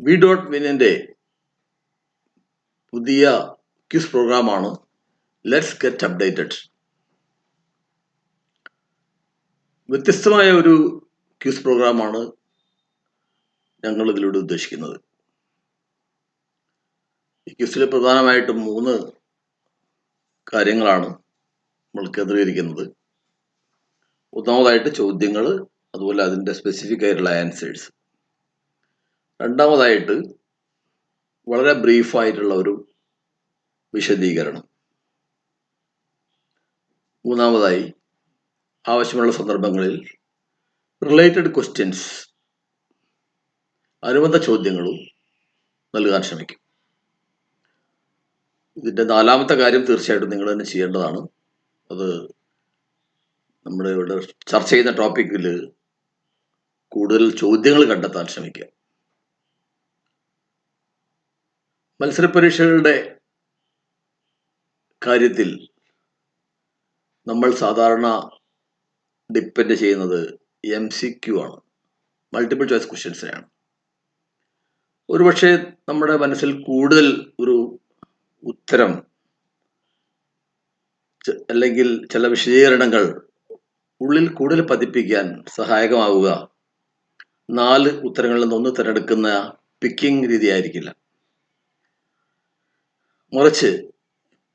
V dot വിനിൻ്റെ പുതിയ quiz പ്രോഗ്രാമാണ് let's get updated. വ്യത്യസ്തമായ ഒരു ക്വിസ് പ്രോഗ്രാമാണ് ഞങ്ങൾ ഇതിലൂടെ ഉദ്ദേശിക്കുന്നത്. ഈ ക്വിസിൽ പ്രധാനമായിട്ടും 3 കാര്യങ്ങളാണ് നമ്മൾ കേന്ദ്രീകരിക്കുന്നത്. ഒന്നാമതായിട്ട് ചോദ്യങ്ങൾ, അതുപോലെ അതിൻ്റെ സ്പെസിഫിക് ആയിട്ടുള്ള ആൻസേഴ്സ്. രണ്ടാമതായിട്ട് വളരെ ബ്രീഫായിട്ടുള്ള ഒരു വിശദീകരണം. മൂന്നാമതായി ആവശ്യമുള്ള സന്ദർഭങ്ങളിൽ റിലേറ്റഡ് ക്വസ്റ്റ്യൻസ്, അനുബന്ധ ചോദ്യങ്ങളും നൽകാൻ ശ്രമിക്കും. ഇതിൻ്റെ 4ാമത്തെ കാര്യം തീർച്ചയായിട്ടും നിങ്ങൾ തന്നെ ചെയ്യേണ്ടതാണ്. അത് നമ്മുടെ ഇവിടെ ചർച്ച ചെയ്യുന്ന ടോപ്പിക്കിൽ കൂടുതൽ ചോദ്യങ്ങൾ കണ്ടെത്താൻ ശ്രമിക്കുക. മത്സര പരീക്ഷകളുടെ കാര്യത്തിൽ നമ്മൾ സാധാരണ ഡിപ്പെൻഡ് ചെയ്യുന്നത് MCQ ആണ്, മൾട്ടിപ്പിൾ ചോയ്സ് ക്വസ്റ്റ്യൻസിനെയാണ്. ഒരുപക്ഷെ നമ്മുടെ മനസ്സിൽ കൂടുതൽ ഒരു ഉത്തരം അല്ലെങ്കിൽ ചില വിശദീകരണങ്ങൾ ഉള്ളിൽ കൂടുതൽ പതിപ്പിക്കാൻ സഹായകമാവുക 4 ഉത്തരങ്ങളിൽ നിന്ന് 1 തിരഞ്ഞെടുക്കുന്ന പിക്കിംഗ് രീതി ആയിരിക്കില്ല. മറിച്ച്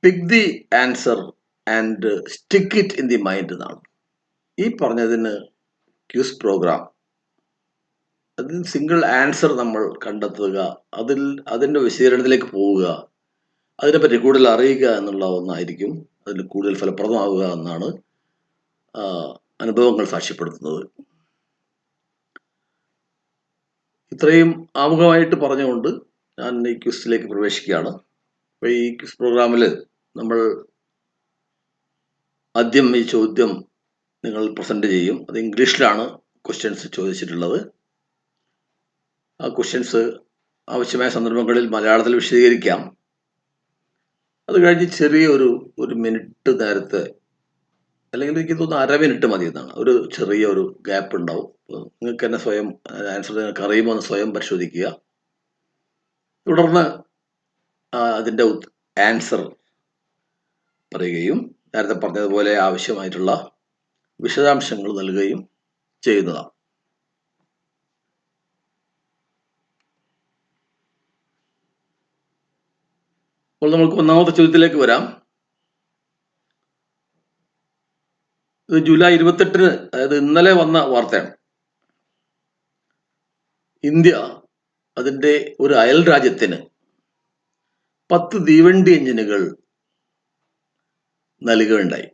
pick the answer and stick it in the mind എന്നാണ്. ഈ പറഞ്ഞതിന് ക്യൂസ് പ്രോഗ്രാം, അതിൽ സിംഗിൾ ആൻസർ നമ്മൾ കണ്ടെത്തുക, അതിൻ്റെ വിശദീകരണത്തിലേക്ക് പോവുക, അതിനെപ്പറ്റി കൂടുതൽ അറിയുക എന്നുള്ള ഒന്നായിരിക്കും അതിൽ കൂടുതൽ ഫലപ്രദമാവുക എന്നാണ് അനുഭവങ്ങൾ സാക്ഷ്യപ്പെടുത്തുന്നത്. ഇത്രയും ആമുഖമായിട്ട് പറഞ്ഞുകൊണ്ട് ഞാൻ ഈ ക്വിസിലേക്ക് പ്രവേശിക്കുകയാണ്. അപ്പോൾ ഈ ക്വിസ് പ്രോഗ്രാമിൽ നമ്മൾ ആദ്യം ഈ ചോദ്യം നിങ്ങൾ പ്രസൻറ്റ് ചെയ്യും. അത് ഇംഗ്ലീഷിലാണ് ക്വസ്റ്റ്യൻസ് ചോദിച്ചിട്ടുള്ളത്. ആ ക്വസ്റ്റ്യൻസ് ആവശ്യമായ സന്ദർഭങ്ങളിൽ മലയാളത്തിൽ വിശദീകരിക്കാം. അത് കഴിഞ്ഞ് ചെറിയൊരു 1 മിനിറ്റ് നേരത്തെ, അല്ലെങ്കിൽ എനിക്ക് തോന്നുന്നു 1/2 മിനിറ്റ് മതി എന്നാണ്, ഒരു ചെറിയൊരു ഗ്യാപ്പ് ഉണ്ടാവും. നിങ്ങൾക്ക് തന്നെ സ്വയം ആൻസർ നിങ്ങൾക്ക് അറിയുമോ എന്ന് സ്വയം പരിശോധിക്കുക. തുടർന്ന് അതിൻ്റെ ആൻസർ പറയുകയും നേരത്തെ പറഞ്ഞതുപോലെ ആവശ്യമായിട്ടുള്ള വിശദാംശങ്ങൾ നൽകുകയും ചെയ്യുന്നതാണ്. അപ്പോൾ നമുക്ക് 1ാമത്തെ ചോദ്യത്തിലേക്ക് വരാം. ഇത് ജൂലൈ 28-ന്, അതായത് ഇന്നലെ വന്ന വാർത്തയാണ്. ഇന്ത്യ അതിൻ്റെ ഒരു അയൽ രാജ്യത്തിന് 10 തീവണ്ടി എഞ്ചിനുകൾ നൽകുകയുണ്ടായി.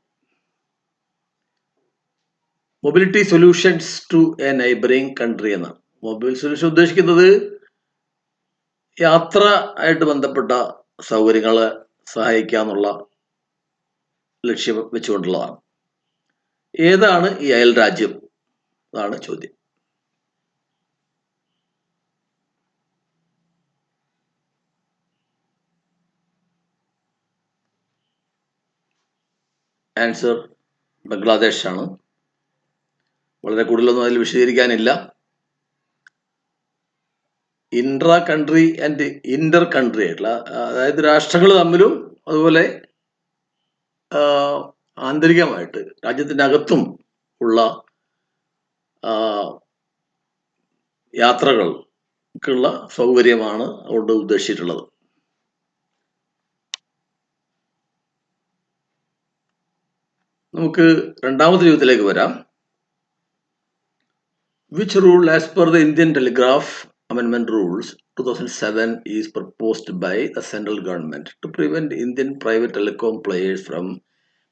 Mobility solutions to a neighbouring country എന്നാണ്. മൊബൈൽ സൊല്യൂഷൻ ഉദ്ദേശിക്കുന്നത് യാത്ര ആയിട്ട് ബന്ധപ്പെട്ട സൗകര്യങ്ങളെ സഹായിക്കാന്നുള്ള ലക്ഷ്യം വെച്ചുകൊണ്ടുള്ളതാണ്. ഏതാണ് ഈ അയൽ രാജ്യം? അതാണ് ചോദ്യം. ആൻസർ ബംഗ്ലാദേശ് ആണ്. വളരെ കൂടുതലൊന്നും അതിൽ വിശദീകരിക്കാനില്ല. Intra country and inter country ആയിട്ടുള്ള, അതായത് രാഷ്ട്രങ്ങൾ തമ്മിലും അതുപോലെ ആന്തരികമായിട്ട് രാജ്യത്തിൻ്റെ അകത്തും ഉള്ള യാത്രകൾക്കുള്ള സൗകര്യമാണ് അവിടെ ഉദ്ദേശിച്ചിട്ടുള്ളത്. നമുക്ക് 2ാമത്തെ ചോദ്യത്തിലേക്ക് വരാം. Which rule as per the Indian Telegraph Amendment Rules 2007 is proposed by the central government to prevent Indian private telecom players from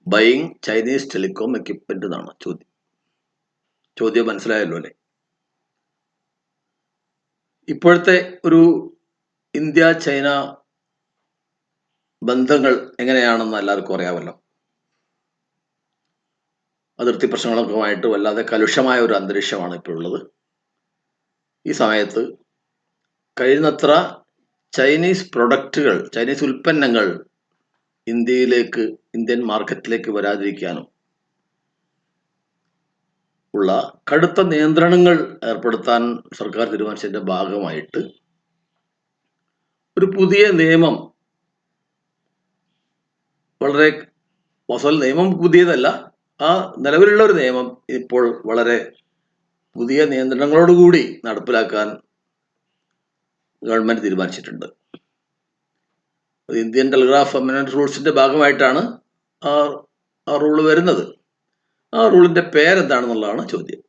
buying Chinese telecom equipment എന്നാണ് ചോദ്യം മനസ്സിലായല്ലോ അല്ലേ? ഇപ്പോഴത്തെ ഒരു ഇന്ത്യ ചൈന ബന്ധങ്ങൾ എങ്ങനെയാണെന്ന് എല്ലാവർക്കും അറിയാമല്ലോ. അതിർത്തി പ്രശ്നങ്ങളൊക്കെയുമായിട്ട് വല്ലാതെ കലുഷമായ ഒരു അന്തരീക്ഷമാണ് ഇപ്പോൾ ഉള്ളത്. ഈ സമയത്ത് കഴിയുന്നത്ര ചൈനീസ് പ്രൊഡക്റ്റുകൾ, ചൈനീസ് ഉൽപ്പന്നങ്ങൾ ഇന്ത്യൻ മാർക്കറ്റിലേക്ക് വരാതിരിക്കാനും ഉള്ള കടുത്ത നിയന്ത്രണങ്ങൾ ഏർപ്പെടുത്താൻ സർക്കാർ തീരുമാനിച്ചതിൻ്റെ ഭാഗമായിട്ട് ഒരു പുതിയ നിയമം, വളരെ നിയമം പുതിയതല്ല, ആ നിലവിലുള്ള ഒരു നിയമം ഇപ്പോൾ വളരെ പുതിയ നിയന്ത്രണങ്ങളോടുകൂടി നടപ്പിലാക്കാൻ ഗവൺമെന്റ് തീരുമാനിച്ചിട്ടുണ്ട്. ഇന്ത്യൻ ടെലിഗ്രാഫ് അമെൻഡ്മെന്റ് റൂൾസിന്റെ ഭാഗമായിട്ടാണ് ആ റൂള് വരുന്നത്. ആ റൂളിന്റെ പേരെന്താണെന്നുള്ളതാണ് ചോദ്യം.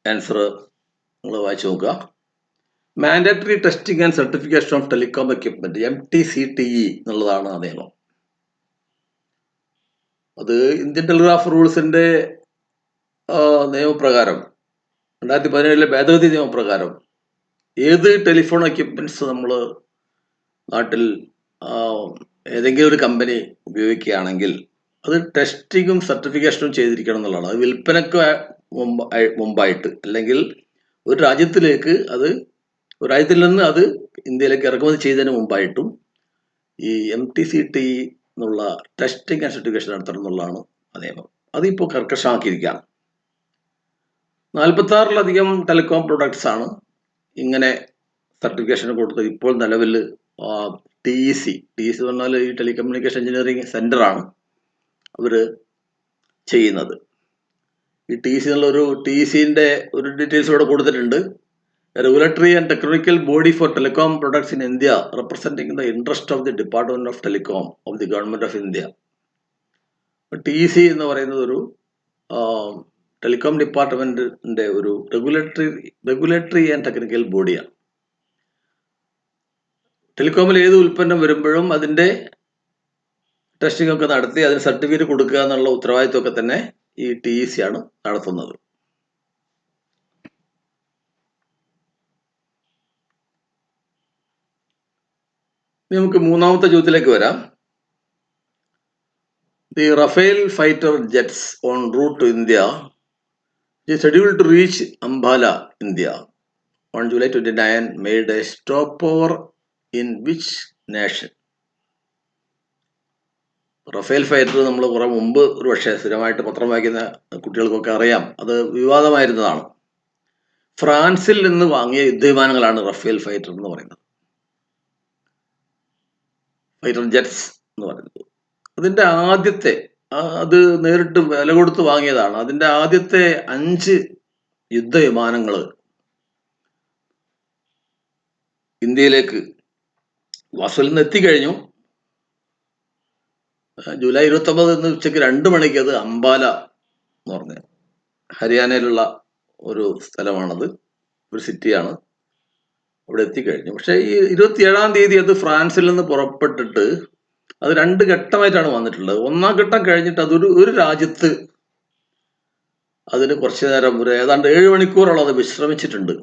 ആൻസർ നിങ്ങൾ വായിച്ചു നോക്കുക. Mandatory testing and certification of telecom equipment, MTCTE എന്നുള്ളതാണ് ആ നിയമം. അത് ഇന്ത്യൻ ടെലിഗ്രാഫ് റൂൾസിന്റെ നിയമപ്രകാരം 2017 ഭേദഗതി നിയമപ്രകാരം ഏത് ടെലിഫോൺ എക്യുപ്മെന്റ്സ് നമ്മൾ നാട്ടിൽ ഏതെങ്കിലും ഒരു കമ്പനി ഉപയോഗിക്കുകയാണെങ്കിൽ അത് ടെസ്റ്റിങ്ങും സർട്ടിഫിക്കേഷനും ചെയ്തിരിക്കണം എന്നുള്ളതാണ്. അത് വിൽപ്പനയ്ക്ക് മുമ്പായിട്ട്, അല്ലെങ്കിൽ ഒരു രാജ്യത്തിലേക്ക് ഒരു രാജ്യത്തിൽ നിന്ന് അത് ഇന്ത്യയിലേക്ക് ഇറക്കുമതി ചെയ്തതിന് മുമ്പായിട്ടും ഈ MTCTE എന്നുള്ള ടെസ്റ്റിംഗ് ആൻഡ് സർട്ടിഫിക്കേഷൻ നടത്തണം എന്നുള്ളതാണ് ആ നിയമം. അതിപ്പോൾ കർക്കശമാക്കിയിരിക്കുകയാണ്. 46-ലധികം ടെലികോം പ്രൊഡക്ട്സ് ആണ് ഇങ്ങനെ സർട്ടിഫിക്കേഷൻ കൊടുത്ത് ഇപ്പോൾ നിലവിൽ TEC എന്ന് പറഞ്ഞാൽ ഈ ടെലികമ്മ്യൂണിക്കേഷൻ എഞ്ചിനീയറിംഗ് സെന്ററാണ് അവർ ചെയ്യുന്നത്. ഈ TEC എന്നുള്ള TECന്റെ ഒരു ഡീറ്റെയിൽസ് ഇവിടെ കൊടുത്തിട്ടുണ്ട്. Regulatory and technical body for telecom products in India representing the interest of the department of telecom of the government of India. TEC എന്ന് പറയുന്നത് ഒരു ടെലികോം ഡിപ്പാർട്ട്മെന്റിന്റെ ഒരു റെഗുലേറ്ററി ആൻഡ് ടെക്നിക്കൽ ബോഡിയാണ്. ടെലികോമിൽ ഏത് ഉൽപ്പന്നം വരുമ്പോഴും അതിന്റെ ടെസ്റ്റിംഗ് ഒക്കെ നടത്തി അതിന് സർട്ടിഫിക്കറ്റ് കൊടുക്കുക എന്നുള്ള ഉത്തരവാദിത്വമൊക്കെ തന്നെ ഈ TEC ആണ് നടത്തുന്നത്. നമുക്ക് മൂന്നാമത്തെ ചോദ്യത്തിലേക്ക് വരാം. The Rafale fighter jets en route to India is scheduled to reach Ambala, India on July 29 made a stopover in which nation? Rafale fighter നമ്മൾ കുറെ മുമ്പ് ഒരു പക്ഷേ സ്ഥിരമായിട്ട് പത്രം വായിക്കുന്ന കുട്ടികൾക്കൊക്കെ അറിയാം, അത് വിവാദമായിരുന്നതാണ്. ഫ്രാൻസിൽ നിന്ന് വാങ്ങിയ യുദ്ധവിമാനങ്ങളാണ് റഫേൽ ഫൈറ്റർ എന്ന് പറയുന്നത്, ഫൈറ്റർ ജെറ്റ്സ് എന്ന് പറയുന്നത്. അതിന്റെ ആദ്യത്തെ, അത് നേരിട്ട് വില കൊടുത്ത് വാങ്ങിയതാണ്. അതിന്റെ ആദ്യത്തെ 5 യുദ്ധവിമാനങ്ങൾ ഇന്ത്യയിലേക്ക് വാസലിൽ നിന്ന് എത്തിക്കഴിഞ്ഞു. ജൂലൈ 29 ഉച്ചയ്ക്ക് 2 മണിക്ക് അത് അംബാല എന്ന് പറഞ്ഞ ഹരിയാനയിലുള്ള ഒരു സ്ഥലമാണത്, ഒരു സിറ്റിയാണ്, അവിടെ എത്തിക്കഴിഞ്ഞു. പക്ഷെ ഈ 27-ാം തീയതി അത് ഫ്രാൻസിൽ നിന്ന് പുറപ്പെട്ടിട്ട് അത് 2 ഘട്ടമായിട്ടാണ് വന്നിട്ടുള്ളത്. 1-ാം ഘട്ടം കഴിഞ്ഞിട്ട് ഒരു രാജ്യത്ത് അതിന് കുറച്ചു നേരം, ഒരു ഏതാണ്ട് 7 മണിക്കൂറോളം അത് വിശ്രമിച്ചിട്ടുണ്ട്.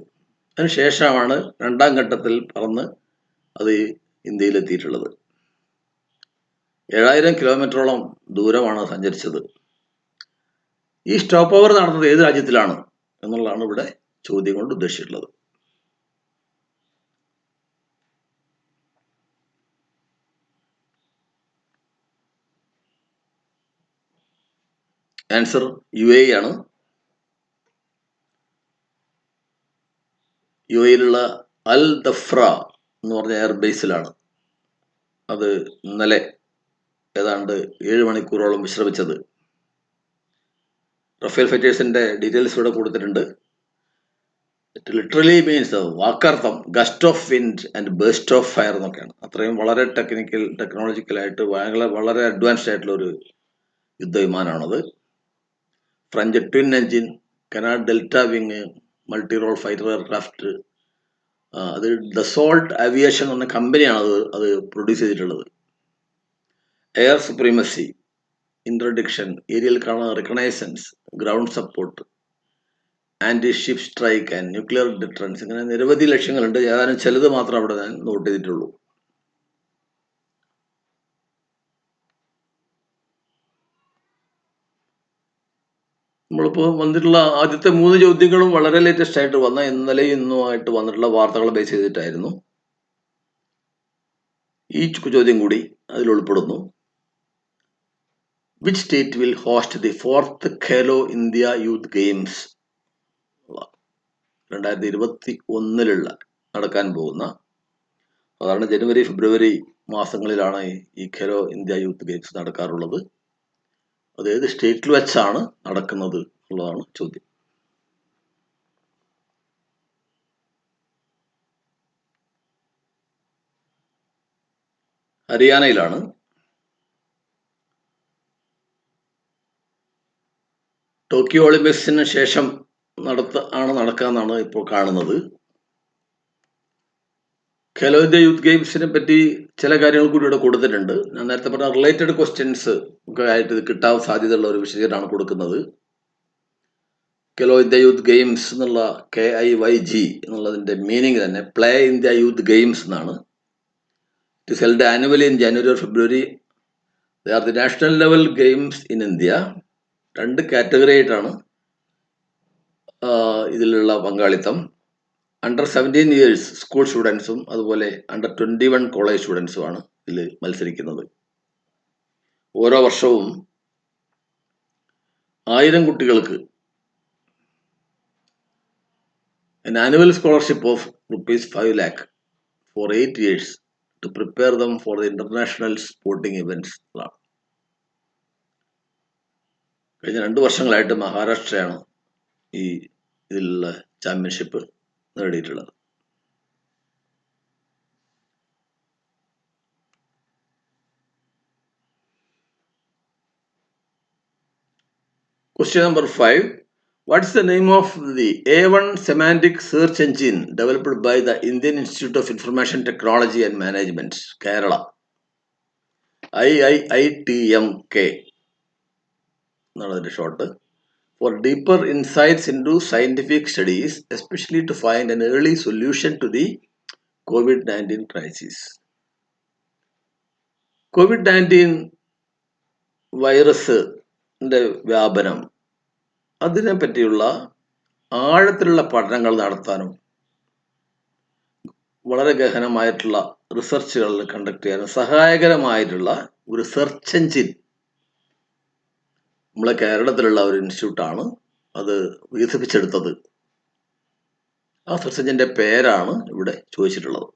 അതിനുശേഷമാണ് 2-ാം ഘട്ടത്തിൽ പറന്ന് അത് ഇന്ത്യയിലെത്തിയിട്ടുള്ളത്. 7000 കിലോമീറ്ററോളം ദൂരമാണ് സഞ്ചരിച്ചത്. ഈ സ്റ്റോപ്പ് ഓവർ നടന്നത് ഏത് രാജ്യത്തിലാണ് എന്നുള്ളതാണ് ഇവിടെ ചോദ്യം കൊണ്ട് ഉദ്ദേശിച്ചിട്ടുള്ളത്. ആൻസർ UAE ആണ്. UAEയിലുള്ള അൽ ദഫ്ര എന്ന് പറഞ്ഞ എയർബേസിലാണ് അത് ഇന്നലെ ഏതാണ്ട് 7 മണിക്കൂറോളം വിശ്രമിച്ചത്. റഫേൽ ഫൈറ്റേഴ്സിന്റെ ഡീറ്റെയിൽസ് ഇവിടെ കൊടുത്തിട്ടുണ്ട്. ഇറ്റ് ലിറ്ററലി മീൻസ്, വാക്കർത്ഥം gust of wind and blast of fire എന്നൊക്കെയാണ്. അത്രയും വളരെ ടെക്നോളജിക്കലായിട്ട് വളരെ അഡ്വാൻസ്ഡ് ആയിട്ടുള്ള ഒരു യുദ്ധവിമാനമാണത്. French twin engine canard delta wing multi role fighter aircraft. അത് ദസോൾട്ട് ആവിയേഷൻ എന്ന കമ്പനിയാണ് അത് പ്രൊഡ്യൂസ് ചെയ്തിട്ടുള്ളത്. Air supremacy, interdiction, aerial reconnaissance, ground support, anti ship strike and nuclear deterrence, ഇങ്ങനെ നിരവധി ലക്ഷ്യങ്ങളുണ്ട്. ഏതാനും ചിലത് മാത്രം അവിടെ ഞാൻ നോട്ട് ചെയ്തിട്ടുള്ളൂ. നമ്മളിപ്പോൾ വന്നിട്ടുള്ള ആദ്യത്തെ 3 ചോദ്യങ്ങളും വളരെ ലേറ്റസ്റ്റ് ആയിട്ട് വന്ന, ഇന്നലെയും ഇന്നുമായിട്ട് വന്നിട്ടുള്ള വാർത്തകളെ ബേസ് ചെയ്തിട്ടായിരുന്നു. ഈ ചോദ്യം കൂടി അതിൽ ഉൾപ്പെടുന്നു. Which state will host the 4th Khelo India youth games? 2021 നടക്കാൻ പോകുന്ന, സാധാരണ ജനുവരി ഫെബ്രുവരി മാസങ്ങളിലാണ് ഈ ഖേലോ ഇന്ത്യ യൂത്ത് ഗെയിംസ് നടക്കാറുള്ളത്. അത് ഏത് സ്റ്റേറ്റിൽ വെച്ചാണ് നടക്കുന്നത് എന്നുള്ളതാണ് ചോദ്യം. ഹരിയാനയിലാണ്. ടോക്കിയോ ഒളിമ്പിക്സിന് ശേഷം നടക്കാന്നാണ് ഇപ്പോൾ കാണുന്നത്. ഖേലോ ഇന്ത്യ യൂത്ത് ഗെയിംസിനെ പറ്റി ചില കാര്യങ്ങൾ കൂടി ഇവിടെ കൊടുത്തിട്ടുണ്ട്. ഞാൻ നേരത്തെ പറഞ്ഞ റിലേറ്റഡ് ക്വസ്റ്റ്യൻസ് ഒക്കെ ആയിട്ട് ഇത് കിട്ടാൻ സാധ്യതയുള്ള ഒരു വിശദീകരണമാണ് കൊടുക്കുന്നത്. ഖേലോ ഇന്ത്യ യൂത്ത് ഗെയിംസ് എന്നുള്ള KIYG എന്നുള്ളതിന്റെ മീനിങ് തന്നെ പ്ലേ ഇന്ത്യ യൂത്ത് ഗെയിംസ് എന്നാണ്. It is held annually in January or February. They are the national level games in India. 2 category ആയിട്ടാണ് ഇതിലുള്ള പങ്കാളിത്തം. അണ്ടർ 17 ഇയേഴ്സ് സ്കൂൾ സ്റ്റുഡൻസും അതുപോലെ അണ്ടർ 21 കോളേജ് സ്റ്റുഡൻസുമാണ് ഇതിൽ മത്സരിക്കുന്നത്. ഓരോ വർഷവും 1000 കുട്ടികൾക്ക് an annual scholarship of ₹5 lakh for 8 years to prepare them for the international sporting events. കഴിഞ്ഞ 2 വർഷങ്ങളായിട്ട് മഹാരാഷ്ട്രയാണ് ഇതിലുള്ള ചാമ്പ്യൻഷിപ്പ് നേടിയിട്ടുള്ളത്. Question number 5. What is the name of the A1 semantic search engine developed by the Indian Institute of Information Technology and Management, Kerala? IIITMK എന്നുള്ളതിന്റെ short. For deeper insights into scientific studies, especially to find an early solution to the COVID-19 crisis. COVID-19 വൈറസിന്റെ വ്യാപനം, അതിനെ പറ്റിയുള്ള ആഴത്തിലുള്ള പഠനങ്ങൾ നടത്താനും വളരെ ഗഹനമായിട്ടുള്ള റിസർച്ചുകൾ conduct ചെയ്യാനും സഹായകരമായിട്ടുള്ള ഒരു സെർച്ച് എഞ്ചിൻ നമ്മളെ കേരളത്തിലുള്ള ഒരു ഇൻസ്റ്റിറ്റ്യൂട്ടാണ് അത് വികസിപ്പിച്ചെടുത്തത്. ആ സെർച്ച് എഞ്ചിന്റെ പേരാണ് ഇവിടെ ചോദിച്ചിട്ടുള്ളത്.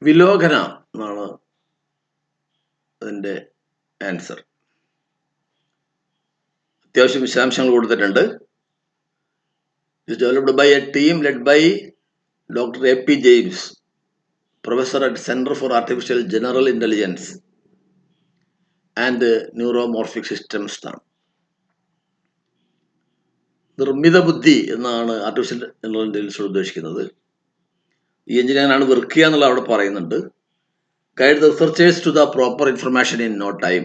വിലോകന എന്നാണ് അതിന്റെ ആൻസർ. അത്യാവശ്യം വിശദാംശങ്ങൾ കൊടുത്തിട്ടുണ്ട്. It is developed by a team led by Dr. A.P. James, professor at Center for Artificial General Intelligence and Neuromorphic Systems. നിർമ്മിത ബുദ്ധി എന്നാണ് ആർട്ടിഫിഷ്യൽ ജനറൽ ഇന്റലിജൻസ് ഉദ്ദേശിക്കുന്നത്. ഈ എഞ്ചിനീയറാണ് വർക്ക് ചെയ്യുക എന്നുള്ള അവിടെ പറയുന്നുണ്ട്. Guide the researchers to the proper information in no time.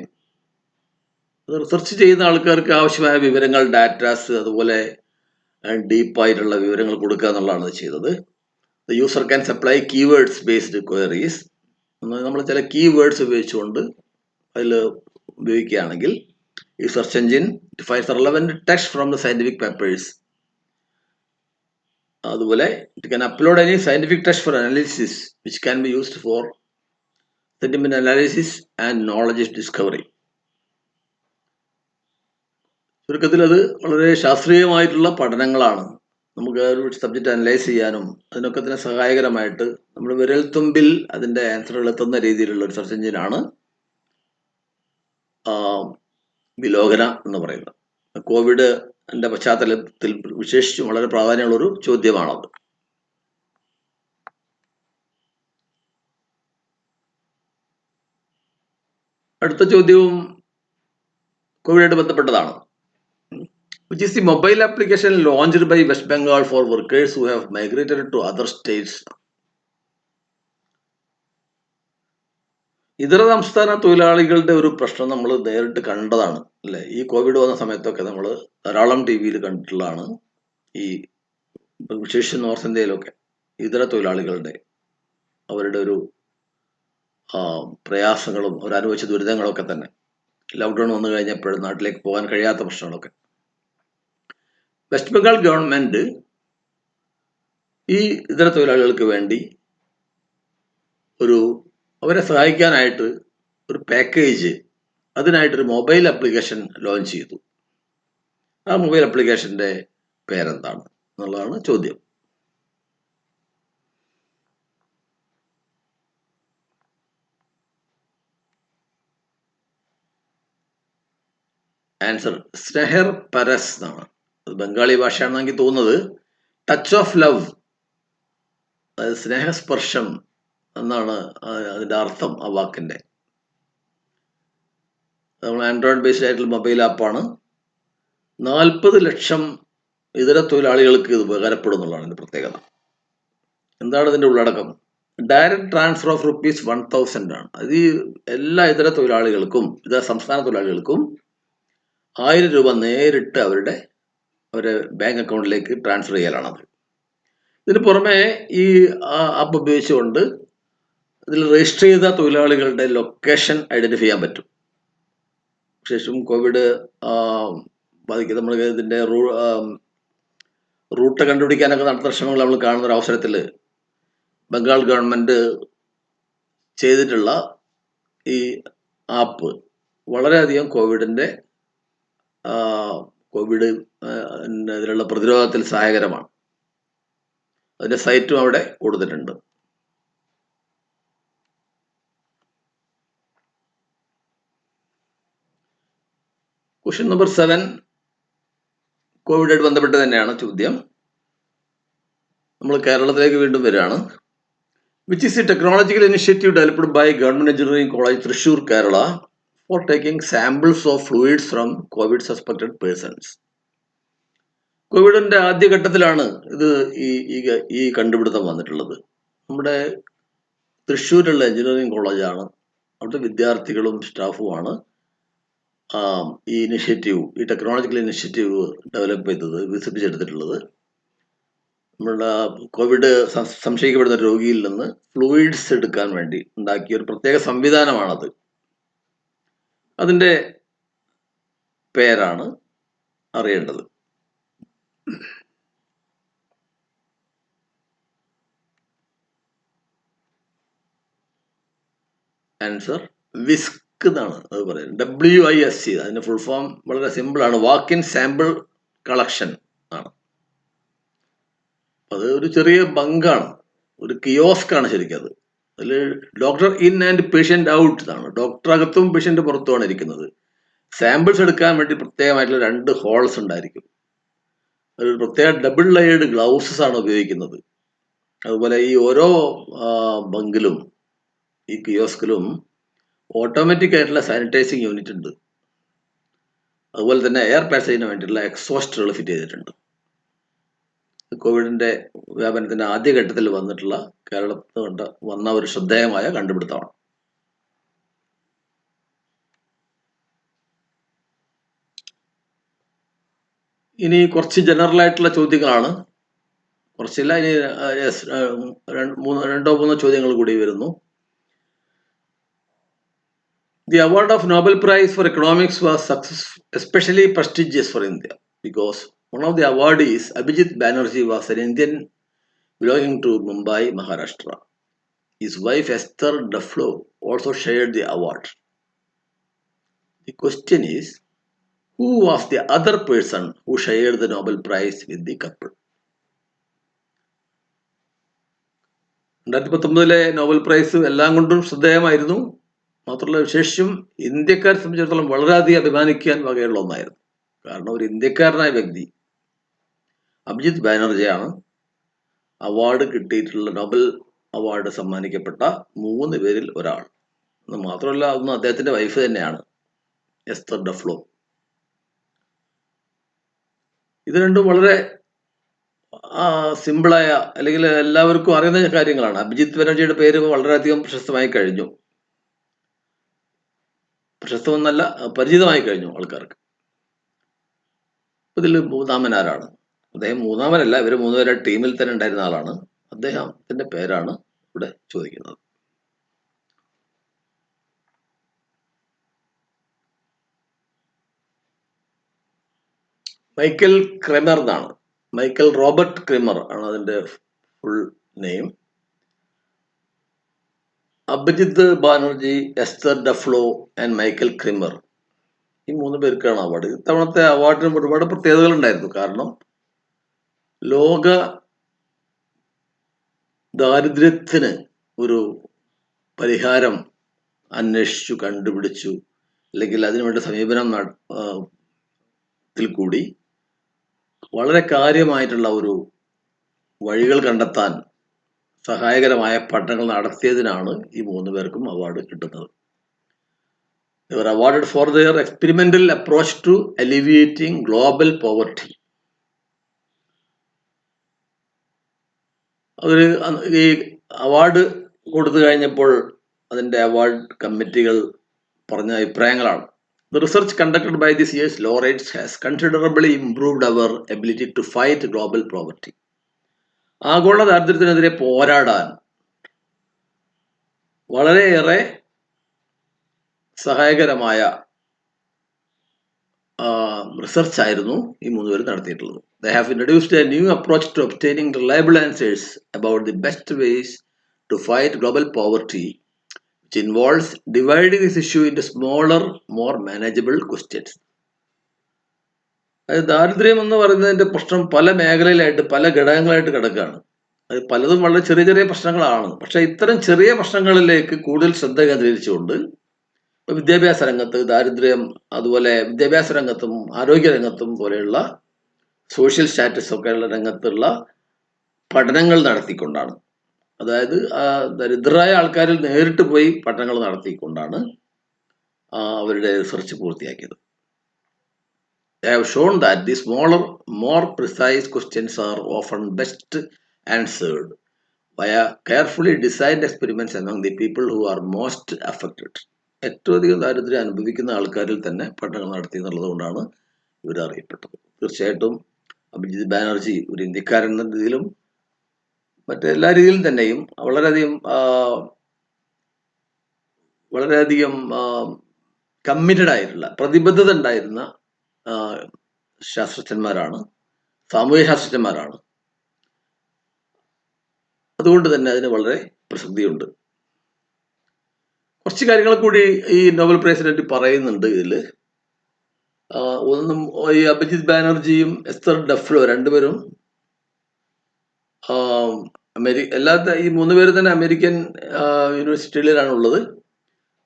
റിസർച്ച് ചെയ്യുന്ന ആൾക്കാർക്ക് ആവശ്യമായ വിവരങ്ങൾ, ഡാറ്റാസ്, അതുപോലെ ഡീപ്പായിട്ടുള്ള വിവരങ്ങൾ കൊടുക്കുക എന്നുള്ളതാണ് ചെയ്തത്. The user can supply keywords based queries. നമ്മൾ ചില കീവേഡ്സ് ഉപയോഗിച്ചുകൊണ്ട് അതിൽ ഉപയോഗിക്കുകയാണെങ്കിൽ ഈ search engine finds relevant text from the scientific papers. അതുപോലെ it can upload any scientific text for analysis which can be used for sentiment analysis and knowledge discovery. ചുരുക്കത്തിൽ അത് വളരെ ശാസ്ത്രീയമായിട്ടുള്ള പഠനങ്ങളാണ്. നമുക്ക് ഒരു സബ്ജക്റ്റ് അനലൈസ് ചെയ്യാനും അതിനൊക്കെ തന്നെ സഹായകരമായിട്ട് നമ്മൾ വിരൽത്തുമ്പിൽ അതിന്റെ ആൻസറുകൾ എത്തുന്ന രീതിയിലുള്ള ഒരു സെർച്ച് എഞ്ചിനാണ് വിലോകന എന്ന് പറയുന്നത്. കോവിഡിന്റെ പശ്ചാത്തലത്തിൽ വിശേഷിച്ചും വളരെ പ്രാധാന്യമുള്ളൊരു ചോദ്യമാണത്. അടുത്ത ചോദ്യവും കോവിഡായിട്ട് ബന്ധപ്പെട്ടതാണ്. Which is the mobile application launched by West Bengal for workers who have migrated to other states? ഇതര സംസ്ഥാന തൊഴിലാളികളുടെ ഒരു പ്രശ്നം നമ്മൾ നേരിട്ട് കണ്ടതാണ് അല്ലെ. ഈ കോവിഡ് വന്ന സമയത്തൊക്കെ നമ്മൾ ധാരാളം TV കണ്ടിട്ടുള്ളതാണ്. ഈ വിശേഷിച്ച് നോർത്ത് ഇന്ത്യയിലൊക്കെ ഇതര തൊഴിലാളികളുടെ അവരുടെ ഒരു പ്രയാസങ്ങളും അവരനുഭവിച്ച ദുരിതങ്ങളൊക്കെ തന്നെ ലോക്ക്ഡൗൺ വന്നു കഴിഞ്ഞപ്പോഴും നാട്ടിലേക്ക് പോകാൻ കഴിയാത്ത പ്രശ്നങ്ങളൊക്കെ. വെസ്റ്റ് ബംഗാൾ ഗവൺമെന്റ് ഈ ഇതര തൊഴിലാളികൾക്ക് വേണ്ടി അവരെ സഹായിക്കാനായിട്ട് ഒരു പാക്കേജ്, അതിനായിട്ടൊരു മൊബൈൽ ആപ്ലിക്കേഷൻ ലോഞ്ച് ചെയ്തു. ആ മൊബൈൽ ആപ്ലിക്കേഷന്റെ പേരെന്താണ് എന്നുള്ളതാണ് ചോദ്യം. ആൻസർ സ്നേഹർ പരസ് എന്നാണ്. അത് ബംഗാളി ഭാഷയാണെന്ന് എനിക്ക് തോന്നുന്നത്. ടച്ച് ഓഫ് ലവ്, അതായത് സ്നേഹസ്പർശം എന്നാണ് അതിന്റെ അർത്ഥം ആ വാക്കിന്റെ. നമ്മൾ ആൻഡ്രോയിഡ് ബേസ്ഡ് ആയിട്ടുള്ള മൊബൈൽ ആപ്പാണ്. 40 ലക്ഷം ഇതര തൊഴിലാളികൾക്ക് ഇത് ഉപകാരപ്പെടും എന്നുള്ളതാണ് ഇതിന്റെ പ്രത്യേകത. എന്താണ് ഇതിന്റെ ഉള്ളടക്കം? ഡയറക്റ്റ് ട്രാൻസ്ഫർ ഓഫ് ₹1000 ആണ്. അത് ഈ എല്ലാ ഇതര തൊഴിലാളികൾക്കും, ഇതര സംസ്ഥാന തൊഴിലാളികൾക്കും 1000 രൂപ നേരിട്ട് അവരുടെ ബാങ്ക് അക്കൗണ്ടിലേക്ക് ട്രാൻസ്ഫർ ചെയ്യലാണത്. ഇതിന് പുറമെ ഈ ആപ്പ് ഉപയോഗിച്ചുകൊണ്ട് ഇതിൽ രജിസ്റ്റർ ചെയ്ത തൊഴിലാളികളുടെ ലൊക്കേഷൻ ഐഡന്റിഫൈ ചെയ്യാൻ പറ്റും. ശേഷം കോവിഡ് ബാധിക്കുന്ന നമ്മൾ ഇതിന്റെ റൂട്ട് കണ്ടുപിടിക്കാനൊക്കെ നടത്തുന്ന ശ്രമങ്ങൾ നമ്മൾ കാണുന്ന ഒരു അവസരത്തിൽ ബംഗാൾ ഗവൺമെന്റ് ചെയ്തിട്ടുള്ള ഈ ആപ്പ് വളരെയധികം കോവിഡ് ഇതിലുള്ള പ്രതിരോധത്തിൽ സഹായകരമാണ്. അതിന്റെ സൈറ്റും അവിടെ കൊടുത്തിട്ടുണ്ട്. ക്വസ്റ്റ്യൻ നമ്പർ 7 കോവിഡായിട്ട് ബന്ധപ്പെട്ട് തന്നെയാണ് ചോദ്യം. നമ്മൾ കേരളത്തിലേക്ക് വീണ്ടും വരികയാണ്. Which is a technological initiative developed by government engineering college Thrissur, Kerala, for taking samples of fluids from covid suspected persons. കോവിഡിന്റെ ആദ്യഘട്ടത്തിലാണ് ഈ കണ്ടുപിടുത്തം വന്നിട്ടുള്ളത്. നമ്മുടെ തൃശ്ശൂരുള്ള എഞ്ചിനീയറിംഗ് കോളേജാണ്, അവിടുത്തെ വിദ്യാർത്ഥികളും സ്റ്റാഫുമാണ് ഈ ടെക്നോളജിക്കൽ ഇനിഷ്യേറ്റീവ് ഡെവലപ്പ് ചെയ്തത്, വികസിപ്പിച്ചെടുത്തിട്ടുള്ളത്. നമ്മളുടെ കോവിഡ് സംശയിക്കപ്പെടുന്ന രോഗിയിൽ നിന്ന് ഫ്ലൂയിഡ്സ് എടുക്കാൻ വേണ്ടി ഉണ്ടാക്കിയ ഒരു പ്രത്യേക സംവിധാനമാണത്. അതിന്റെ പേരാണ് അറിയേണ്ടത്. ആൻസർ വിസ്ക് എന്നാണ് അത് പറയുന്നത്. WISC, അതിന്റെ ഫുൾ ഫോം വളരെ സിമ്പിൾ ആണ്, വാക്ക് ഇൻ സാമ്പിൾ കളക്ഷൻ ആണ്. അത് ഒരു ചെറിയ ബങ്കാണ്, ഒരു കിയോസ്ക് ആണ് ശരിക്കും. അതിൽ doctor in and patient out എന്നാണ്. ഡോക്ടർ അകത്തും പേഷ്യന്റ് പുറത്തുമാണ് ഇരിക്കുന്നത്. സാമ്പിൾസ് എടുക്കാൻ വേണ്ടി പ്രത്യേകമായിട്ടുള്ള 2 ഹോൾസ് ഉണ്ടായിരിക്കും. ഒരു പ്രത്യേക ഡബിൾ ലെയേർഡ് ഗ്ലൗസസ് ആണ് ഉപയോഗിക്കുന്നത്. അതുപോലെ ഈ ഓരോ ബങ്കിലും ഈ കിയോസ്കിലും ഓട്ടോമാറ്റിക് ആയിട്ടുള്ള സാനിറ്റൈസിങ് യൂണിറ്റ് ഉണ്ട്. അതുപോലെ തന്നെ എയർ പാസേജിന് വേണ്ടിയിട്ടുള്ള എക്സോസ്റ്ററുകൾ ഫിറ്റ് ചെയ്തിട്ടുണ്ട്. കോവിഡിന്റെ വ്യാപനത്തിന്റെ ആദ്യഘട്ടത്തിൽ കേരളത്തിൽ വന്ന ഒരു ശ്രദ്ധേയമായ കണ്ടുപിടുത്തമാണ്. ഇനി കുറച്ച് ജനറൽ ആയിട്ടുള്ള ചോദ്യങ്ങളാണ്. കുറച്ചില്ല, ഇനി 2-3 ചോദ്യങ്ങൾ കൂടി വരുന്നു. The award of Nobel Prize for Economics was especially prestigious for India because one of the awardees, Abhijit Banerjee, was an Indian belonging to Mumbai, Maharashtra. His wife Esther Duflo also shared the award. The question is, who was the other person who shared the Nobel Prize with the couple? 2019 Nobel prize എല്ലാം കൊണ്ടും ശ്രദ്ധേയമായിരുന്നു. മാത്രമല്ല, വിശേഷം ഇന്ത്യക്കാരെ സംബന്ധിച്ചിടത്തോളം വളരെയധികം അഭിമാനിക്കാൻ വകയുള്ള ഒന്നായിരുന്നു. കാരണം ഒരു ഇന്ത്യക്കാരനായ വ്യക്തി അഭിജിത്ത് ബാനർജിയാണ് അവാർഡ് കിട്ടിയിട്ടുള്ള, നോബൽ അവാർഡ് സമ്മാനിക്കപ്പെട്ട 3 പേരിൽ ഒരാൾ. എന്ന് മാത്രമല്ല, അതൊന്നും അദ്ദേഹത്തിന്റെ വൈഫ് തന്നെയാണ്, എസ്തർ ഡഫ്ലോ. ഇത് രണ്ടും വളരെ സിമ്പിളായ, അല്ലെങ്കിൽ എല്ലാവർക്കും അറിയുന്ന കാര്യങ്ങളാണ്. അഭിജിത്ത് ബാനർജിയുടെ പേര് വളരെയധികം പ്രശസ്തമായി കഴിഞ്ഞു. പ്രശസ്തമെന്നല്ല, പരിചിതമായി കഴിഞ്ഞു ആൾക്കാർക്ക്. ഇതിൽ മൂന്നാമൻ ആരാണ്? അദ്ദേഹം മൂന്നാമനല്ല, ഇവർ 3 പേരെ ടീമിൽ തന്നെ ഉണ്ടായിരുന്ന ആളാണ്. അദ്ദേഹത്തിന്റെ പേരാണ് ഇവിടെ ചോദിക്കുന്നത്. മൈക്കൽ ക്രെമർ എന്നാണ്. മൈക്കൽ റോബർട്ട് ക്രെമർ ആണ് അതിൻ്റെ full name. Abhijit Banerjee, Esther Duflo and Michael Kremer, ഈ 3 പേർക്കാണ് അവാർഡ്. ഇത്തവണത്തെ അവാർഡിന് ഒരുപാട് പ്രത്യേകതകൾ ഉണ്ടായിരുന്നു. കാരണം ലോക ദാരിദ്ര്യത്തിന് ഒരു പരിഹാരം അന്വേഷിച്ചു, കണ്ടുപിടിച്ചു, അല്ലെങ്കിൽ അതിനുവേണ്ട സമീപനം കൂടി വളരെ കാര്യമായിട്ടുള്ള ഒരു വഴികൾ കണ്ടെത്താൻ സഹായകരമായ പഠനങ്ങൾ നടത്തിയതിനാണ് ഈ 3 പേർക്കും അവാർഡ് കിട്ടുന്നത്. They were awarded for their experimental approach to alleviating global poverty. അവർ ഈ അവാർഡ് കൊടുത്തു കഴിഞ്ഞപ്പോൾ അതിൻ്റെ അവാർഡ് കമ്മിറ്റികൾ പറഞ്ഞ അഭിപ്രായങ്ങളാണ്. The research conducted by this year's laureates has considerably improved our ability to fight global poverty. ആഗോള ദാരിദ്ര്യത്തിനെതിരെ പോരാടാൻ വളരെയേറെ സഹായകരമായ റിസർച്ച് ആയിരുന്നു ഈ 3 പേര് നടത്തിയിട്ടുള്ളത്. They have introduced a new approach to obtaining reliable answers about the best ways to fight global poverty, which involves dividing this issue into smaller, more manageable questions. ദാരിദ്ര്യം എന്ന് പറയുന്നതിൻ്റെ പ്രശ്നം പല മേഖലയിലായിട്ട്, പല ഘടകങ്ങളായിട്ട് കിടക്കുകയാണ്. അത് പലതും വളരെ ചെറിയ ചെറിയ പ്രശ്നങ്ങളാണ്. പക്ഷെ ഇത്തരം ചെറിയ പ്രശ്നങ്ങളിലേക്ക് കൂടുതൽ ശ്രദ്ധ കേന്ദ്രീകരിച്ചുകൊണ്ട് വിദ്യാഭ്യാസ രംഗത്ത് ദാരിദ്ര്യം, അതുപോലെ വിദ്യാഭ്യാസ രംഗത്തും ആരോഗ്യ രംഗത്തും പോലെയുള്ള സോഷ്യൽ സ്റ്റാറ്റസ് ഒക്കെയുള്ള രംഗത്തുള്ള പഠനങ്ങൾ നടത്തിക്കൊണ്ടാണ്, അതായത് ദരിദ്രരായ ആൾക്കാരിൽ നേരിട്ട് പോയി പഠനങ്ങൾ നടത്തിക്കൊണ്ടാണ് അവരുടെ റിസർച്ച് പൂർത്തിയാക്കിയത്. They have shown that the smaller, more precise questions are often best answered via carefully designed experiments among the people who are most affected. ഏറ്റവും അധികം ദാരിദ്ര്യം അനുഭവിക്കുന്ന ആൾക്കാരിൽ തന്നെ പഠനങ്ങൾ നടത്തി എന്നുള്ളത് കൊണ്ടാണ് ഇവർ അറിയപ്പെട്ടത്. തീർച്ചയായിട്ടും അഭിജിത്ത് ബാനർജി ഒരു ഇന്ത്യക്കാരൻ എന്ന രീതിയിലും മറ്റെല്ലാ രീതിയിലും തന്നെയും വളരെയധികം കമ്മിറ്റഡ് ആയിട്ടുള്ള, പ്രതിബദ്ധത ഉണ്ടായിരുന്ന ശാസ്ത്രജ്ഞന്മാരാണ്, സാമൂഹ്യ ശാസ്ത്രജ്ഞന്മാരാണ്. അതുകൊണ്ട് തന്നെ അതിന് വളരെ പ്രസക്തിയുണ്ട്. കുറച്ച് കാര്യങ്ങൾ കൂടി ഈ നോബൽ പ്രൈസിനെ പറ്റി പറയുന്നുണ്ട് ഇതിൽ. ഒന്നും ഈ അഭിജിത്ത് ബാനർജിയും എസ്തർ ഡഫ്ലോ രണ്ടുപേരും ഈ 3 പേര് തന്നെ അമേരിക്കൻ യൂണിവേഴ്സിറ്റിയിലാണ് ഉള്ളത്.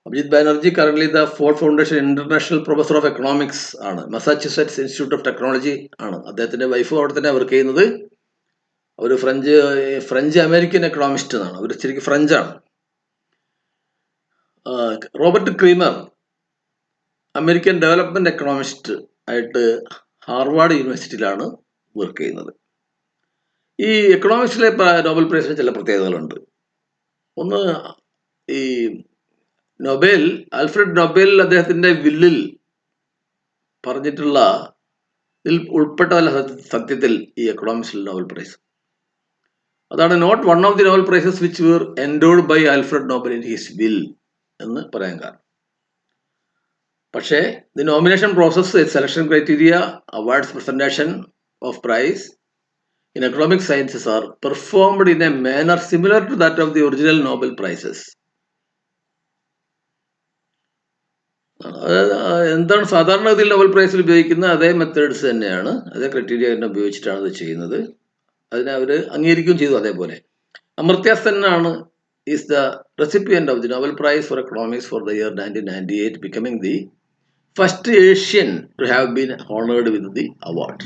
Abhijith Banerjee current the Ford foundation international professor of economics ആണ്, മസാച്യുസെറ്റ്സ് ഇൻസ്റ്റിറ്റ്യൂട്ട് ഓഫ് ടെക്നോളജി ആണ്. അദ്ദേഹത്തിന്റെ വൈഫ് അവിടെ തന്നെ വർക്ക് ചെയ്യുന്നത്. അവർ ഫ്രഞ്ച് അമേരിക്കൻ എക്കണോമിസ്റ്റ് എന്നാണ്, അവർ ശരിക്കും ഫ്രഞ്ചാണ്. Robert Kremer American development economist ആയിട്ട് ഹാർവാർഡ് യൂണിവേഴ്സിറ്റിയിലാണ് വർക്ക് ചെയ്യുന്നത്. ഈ എക്കണോമിക്സിലെ നോബൽ പ്രൈസിന് ചില പ്രത്യേകതകളുണ്ട്. ഒന്ന്, ഈ ആൽഫ്രഡ് നൊബേൽ അദ്ദേഹത്തിന്റെ വില്ലിൽ പറഞ്ഞിട്ടുള്ള ഇതിൽ ഉൾപ്പെട്ടതല്ല സത്യത്തിൽ ഈ എക്കണോമിക്സിൽ നോബൽ പ്രൈസ്. അതാണ് not one of the Nobel prizes which were endowed by Alfred Nobel in his will എന്ന് പറയാൻ കാരണം. പക്ഷേ the nomination process, selection criteria, awards presentation of prize in economic sciences are performed in a manner similar to that of the original Nobel prizes. എന്താണ് സാധാരണഗതിയിൽ Nobel പ്രൈസിൽ ഉപയോഗിക്കുന്ന അതേ methods തന്നെയാണ്, അതേ ക്രൈറ്റീരിയ തന്നെ ഉപയോഗിച്ചിട്ടാണ് ഇത് ചെയ്യുന്നത്. അതിനെ അവർ അംഗീകരിക്കുകയും ചെയ്തു. അതേപോലെ അമർത്യ സെൻ ആണ് is the recipient of the Nobel prize for economics for the year 1998, becoming the first Asian to have been honored with the award.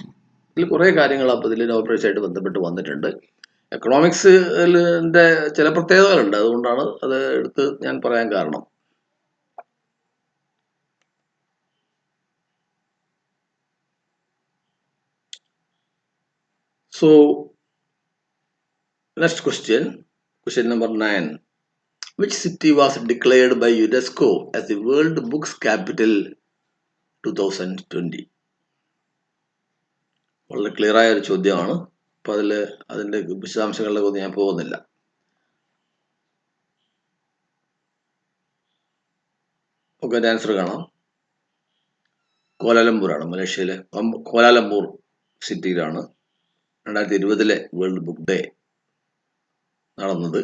ഇതിൽ കുറേ കാര്യങ്ങൾ അപ്പോൾ ഇതിൽ നോബൽ പ്രൈസായിട്ട് ബന്ധപ്പെട്ട് വന്നിട്ടുണ്ട്. എക്കണോമിക്സിൻ്റെ ചില പ്രത്യേകതകളുണ്ട്, അതുകൊണ്ടാണ് അത് എടുത്ത് ഞാൻ പറയാൻ കാരണം. So, next question number 9. Which city was declared by UNESCO as the World Books Capital 2020? വളരെ ക്ലിയർ ആയ ഒരു ചോദ്യമാണ്. അപ്പോൾ അതിൻ്റെ വിശദാംശങ്ങളിലൊന്നും ഞാൻ പോകുന്നില്ല. നമുക്ക് അതിൻ്റെ ആൻസർ കാണാം. കോലാലംപൂറാണ്, മലേഷ്യയിലെ കോലാലംപൂർ സിറ്റിയിലാണ് 2020 വേൾഡ് ബുക്ക് ഡേ നടന്നത്.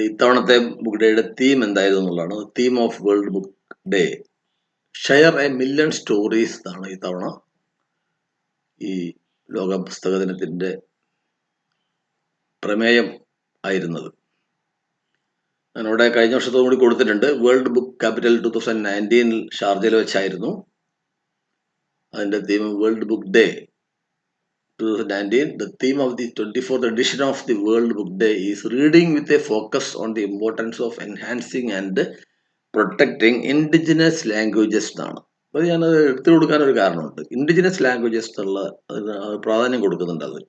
ഇത്തവണത്തെ ബുക്ക് ഡേയുടെ തീം എന്തായിരുന്നു എന്നുള്ളതാണ്. Theme of world book day share A million stories എന്നാണ് ഇത്തവണ ഈ ലോക പുസ്തക ദിനത്തിന്റെ പ്രമേയം ആയിരുന്നത്. ഞാനിവിടെ കഴിഞ്ഞ വർഷത്തോടു കൂടി കൊടുത്തിട്ടുണ്ട്. വേൾഡ് ബുക്ക് ക്യാപിറ്റൽ 2019 ഷാർജയിൽ വെച്ചായിരുന്നു അതിന്റെ theme. World book day 2019. The theme of the 24th edition of the World Book Day is reading with a focus on the importance of enhancing and protecting indigenous languages എന്നാണ്. അപ്പോൾ ഞാനത് എടുത്തു കൊടുക്കാൻ ഒരു കാരണമുണ്ട്. ഇൻഡിജിനസ് ലാംഗ്വേജസ് എന്നുള്ള പ്രാധാന്യം കൊടുക്കുന്നുണ്ട്. അത്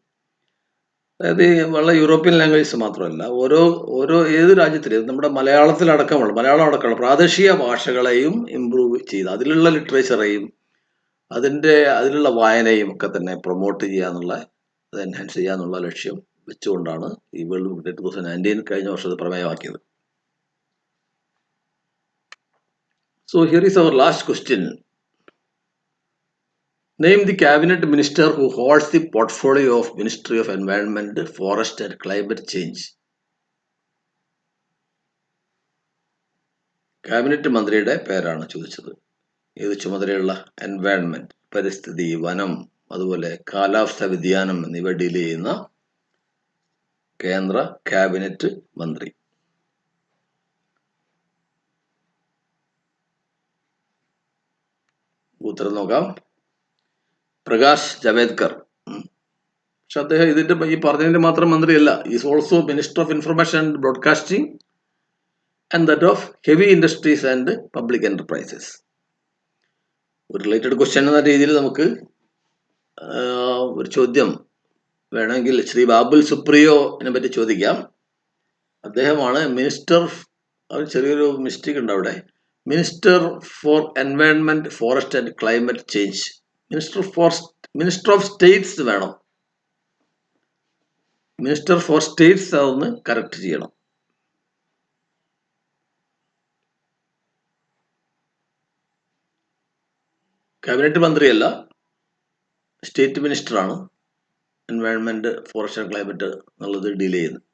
അതായത് വളരെ യൂറോപ്യൻ ലാംഗ്വേജസ് മാത്രമല്ല, ഓരോ ഏത് രാജ്യത്തിലും നമ്മുടെ മലയാളം അടക്കമുള്ള പ്രാദേശിക ഭാഷകളെയും ഇമ്പ്രൂവ് ചെയ്ത് അതിലുള്ള ലിറ്ററേച്ചറേയും അതിലുള്ള വായനയും ഒക്കെ തന്നെ പ്രൊമോട്ട് ചെയ്യാന്നുള്ള, അത് എൻഹാൻസ് ചെയ്യാന്നുള്ള ലക്ഷ്യം വെച്ചുകൊണ്ടാണ് ഈ വേൾഡ് ബുക്ക് ഡേ 2019 കഴിഞ്ഞ വർഷത്തെ പ്രമേയമാക്കിയത്. So here is our last question. Name the cabinet minister who holds the portfolio of Ministry of Environment, Forest and Climate Change. Cabinet മന്ത്രിയുടെ പേരാണ് ചോദിച്ചത്. ഏത് ചുമതലയുള്ള? എൻവയൺമെന്റ്, പരിസ്ഥിതി, വനം, അതുപോലെ കാലാവസ്ഥാ വ്യതിയാനം എന്നിവ ഡീൽ ചെയ്യുന്ന കേന്ദ്ര ക്യാബിനറ്റ് മന്ത്രി. ഉത്തരം നോക്കാം. പ്രകാശ് ജാവേദ്കർ. പക്ഷെ അദ്ദേഹം ഈ പറഞ്ഞതിന്റെ മാത്രം മന്ത്രിയല്ല. Is also minister of information and broadcasting and that of heavy industries and public enterprises. ഒരു റിലേറ്റഡ് ക്വസ്റ്റ്യൻ എന്ന രീതിയിൽ നമുക്ക് ഒരു ചോദ്യം വേണമെങ്കിൽ ശ്രീ ബാബുൽ സുപ്രിയോനെ പറ്റി ചോദിക്കാം. അദ്ദേഹമാണ് മിനിസ്റ്റർ, ചെറിയൊരു മിസ്റ്റേക്ക് ഉണ്ട് അവിടെ, minister for environment, forest and climate change. Minister of states വേണം. മിനിസ്റ്റർ ഫോർ സ്റ്റേറ്റ്സ് അതൊന്ന് കറക്റ്റ് ചെയ്യണം. ക്യാബിനറ്റ് മന്ത്രിയല്ല, സ്റ്റേറ്റ് മിനിസ്റ്ററാണ് എൻവയൺമെന്റ്, ഫോറസ്റ്റ് ആൻഡ് ക്ലൈമറ്റ് എന്നുള്ളത് ഡീൽ ചെയ്യുന്നത്.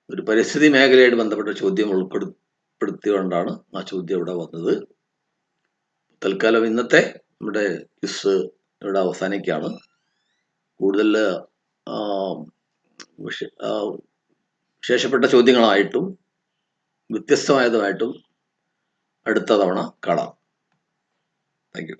ഒരു പരിസ്ഥിതി മേഖലയായിട്ട് ബന്ധപ്പെട്ട ചോദ്യം ഉൾപ്പെടുത്തിക്കൊണ്ടാണ് ആ ചോദ്യം ഇവിടെ വന്നത്. തൽക്കാലം ഇന്നത്തെ നമ്മുടെ ക്വിസ് ഇവിടെ അവസാനിക്കുകയാണ്. കൂടുതൽ വിശേഷപ്പെട്ട ചോദ്യങ്ങളായിട്ടും വ്യത്യസ്തമായതുമായിട്ടും അടുത്ത തവണ കാണാം. Thank you.